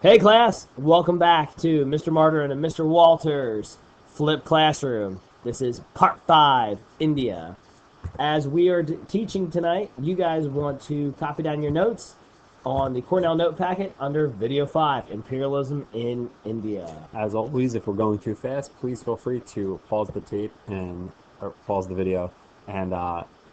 Hey class, welcome back to Mr. Martyr and Mr. Walters Flip Classroom. This is part 5, India. As we are teaching tonight, you guys want to copy down your notes on the Cornell note packet under Video 5, Imperialism in India. As always, if we're going too fast, please feel free to pause the tape or pause the video and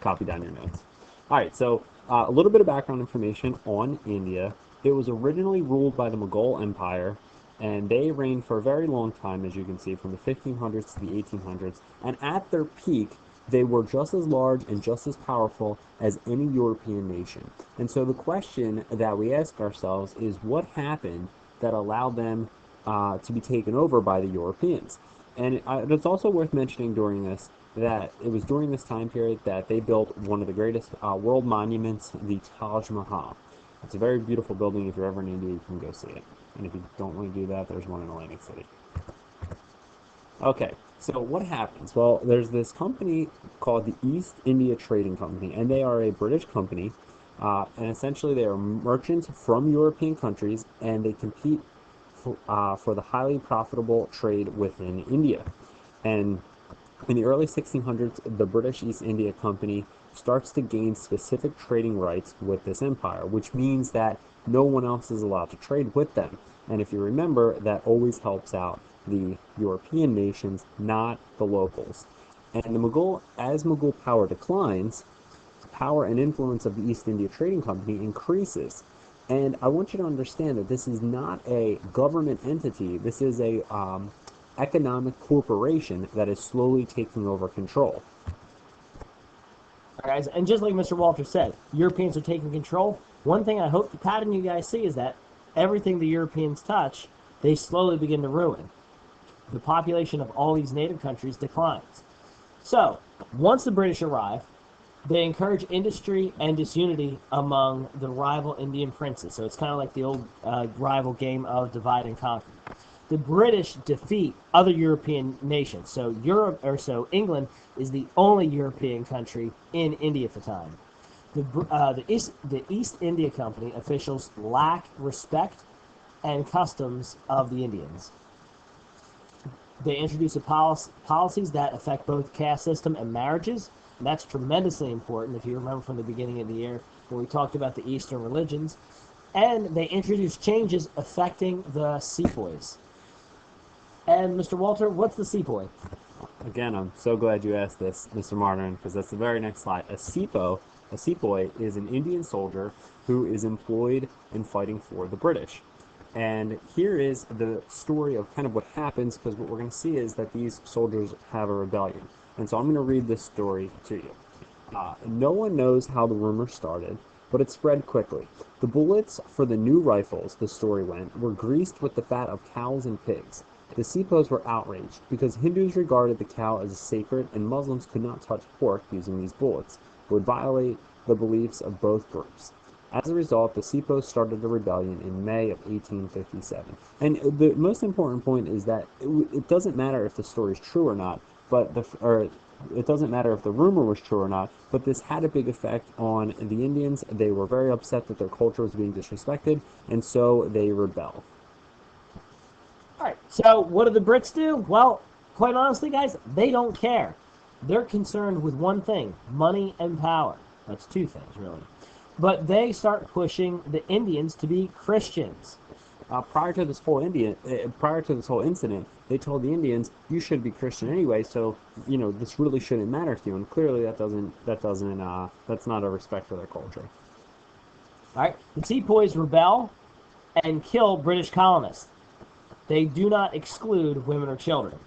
copy down your notes. All right, so a little bit of background information on India. It was originally ruled by the Mughal Empire, and they reigned for a very long time, as you can see, from the 1500s to the 1800s. And at their peak, they were just as large and just as powerful as any European nation. And so the question that we ask ourselves is what happened that allowed them to be taken over by the Europeans? And it's also worth mentioning during this that it was during this time period that they built one of the greatest world monuments, the Taj Mahal. It's a very beautiful building. If you're ever in India, you can go see it. And if you don't want to do that, there's one in Atlantic City. Okay, so what happens? Well, there's this company called the East India Trading Company, and they are a British company. And essentially, they are merchants from European countries, and they compete for the highly profitable trade within India. And in the early 1600s, the British East India Company starts to gain specific trading rights with this empire, which means that no one else is allowed to trade with them. And if you remember, that always helps out the European nations, not the locals. And as Mughal power declines, the power and influence of the East India Trading Company increases. And I want you to understand that this is not a government entity. This is a economic corporation that is slowly taking over control. All right, guys, and just like Mr. Walters said, Europeans are taking control. One thing I hope the pattern you guys see is that everything the Europeans touch, they slowly begin to ruin. The population of all these native countries declines. So, once the British arrive, they encourage industry and disunity among the rival Indian princes. So it's kind of like the old rival game of divide and conquer. The British defeat other European nations. So England is the only European country in India at the time. The East India Company officials lack respect and customs of the Indians. They introduce policies that affect both caste system and marriages. And that's tremendously important if you remember from the beginning of the year when we talked about the Eastern religions. And they introduce changes affecting the sepoys. And Mr. Walter, what's the sepoy? Again, I'm so glad you asked this, Mr. Martin, because that's the very next slide. A sepoy is an Indian soldier who is employed in fighting for the British. And here is the story of kind of what happens, because what we're going to see is that these soldiers have a rebellion. And so I'm going to read this story to you. No one knows how the rumor started, but it spread quickly. The bullets for the new rifles, the story went, were greased with the fat of cows and pigs. The sepoys were outraged because Hindus regarded the cow as sacred and Muslims could not touch pork using these bullets. It would violate the beliefs of both groups. As a result, the sepoys started a rebellion in May of 1857. And the most important point is that it doesn't matter if the story is true or not, it doesn't matter if the rumor was true or not, but this had a big effect on the Indians. They were very upset that their culture was being disrespected, and so they rebelled. All right, so what do the Brits do? Well, quite honestly, guys, they don't care. They're concerned with one thing, money and power. That's two things, really. But they start pushing the Indians to be Christians. Prior to this whole incident, they told the Indians, "You should be Christian anyway, so this really shouldn't matter to you." And clearly, that's not a respect for their culture. All right, the sepoys rebel and kill British colonists. They do not exclude women or children.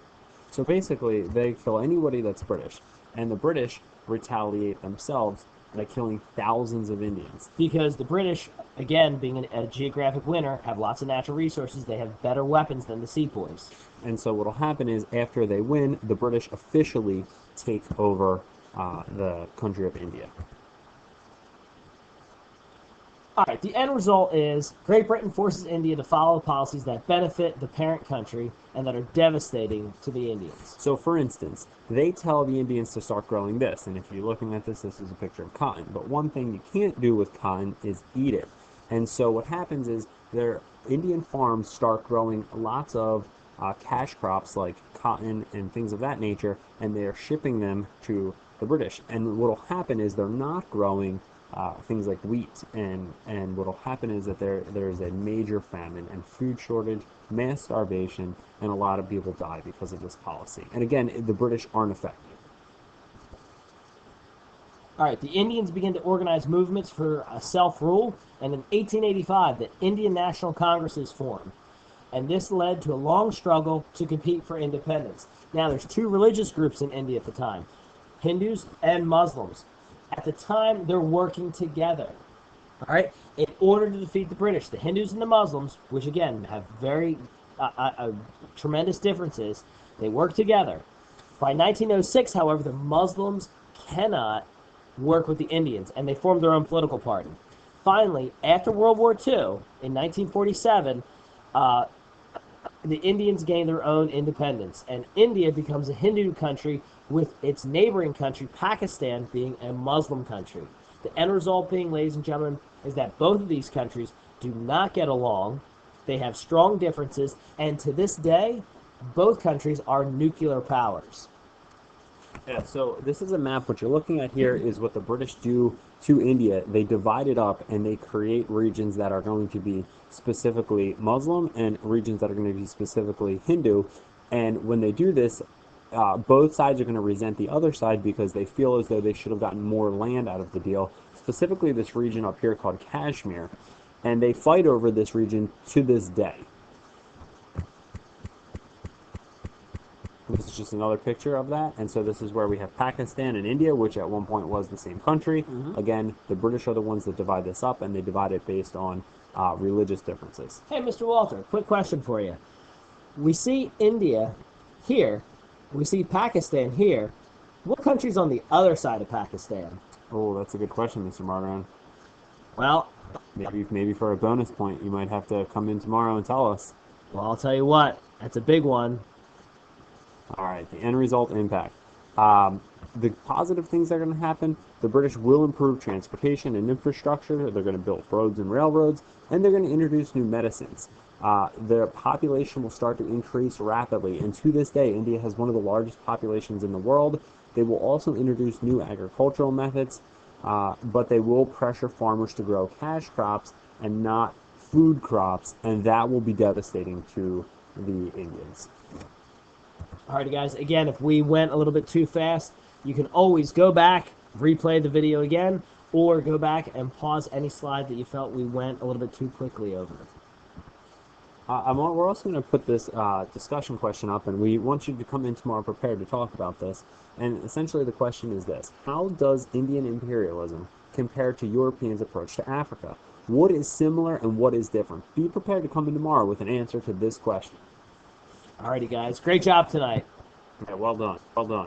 So basically, they kill anybody that's British, and the British retaliate themselves by killing thousands of Indians. Because the British, again, being a geographic winner, have lots of natural resources. They have better weapons than the sepoys. And so what will happen is, after they win, the British officially take over the country of India. All right, the end result is Great Britain forces India to follow policies that benefit the parent country and that are devastating to the Indians. So, for instance, they tell the Indians to start growing this, and if you're looking at this, this is a picture of cotton. But one thing you can't do with cotton is eat it. And so what happens is their Indian farms start growing lots of cash crops like cotton and things of that nature, and they're shipping them to the British. And what will happen is they're not growing things like wheat, and what will happen is that there's a major famine and food shortage, mass starvation, and a lot of people die because of this policy. And again, the British aren't affected. All right, the Indians begin to organize movements for self-rule, and in 1885, the Indian National Congress is formed. And this led to a long struggle to compete for independence. Now, there's two religious groups in India at the time, Hindus and Muslims. At the time, they're working together. All right, in order to defeat the British, the Hindus and the Muslims, which again have very tremendous differences, they work together. By 1906, however, the Muslims cannot work with the Indians, and they formed their own political party. Finally, after World War II, in 1947, the Indians gain their own independence, and India becomes a Hindu country with its neighboring country, Pakistan, being a Muslim country. The end result being, ladies and gentlemen, is that both of these countries do not get along. They have strong differences, and to this day, both countries are nuclear powers. Yeah, so this is a map. What you're looking at here is what the British do to India. They divide it up and they create regions that are going to be specifically Muslim and regions that are going to be specifically Hindu. And when they do this, both sides are going to resent the other side because they feel as though they should have gotten more land out of the deal, specifically this region up here called Kashmir. And they fight over this region to this day. This is just another picture of that. And so this is where we have Pakistan and India, which at one point was the same country. Again, the British are the ones that divide this up, and they divide it based on religious differences. Hey, Mr. Walter, quick question for you. We see India here. We see Pakistan here. What country's on the other side of Pakistan? Oh, that's a good question, Mr. Martin. Well, Maybe for a bonus point, you might have to come in tomorrow and tell us. I'll tell you what. That's a big one. All right, the end result impact. The positive things that are going to happen, the British will improve transportation and infrastructure. They're going to build roads and railroads, and they're going to introduce new medicines. Their population will start to increase rapidly, and to this day, India has one of the largest populations in the world. They will also introduce new agricultural methods, but they will pressure farmers to grow cash crops and not food crops, and that will be devastating to the Indians. All right, guys, again, if we went a little bit too fast, you can always go back, replay the video again, or go back and pause any slide that you felt we went a little bit too quickly over. We're also going to put this discussion question up, and we want you to come in tomorrow prepared to talk about this. And essentially the question is this: how does Indian imperialism compare to Europeans' approach to Africa? What is similar and what is different? Be prepared to come in tomorrow with an answer to this question. Alrighty, guys. Great job tonight. Okay, well done. Well done.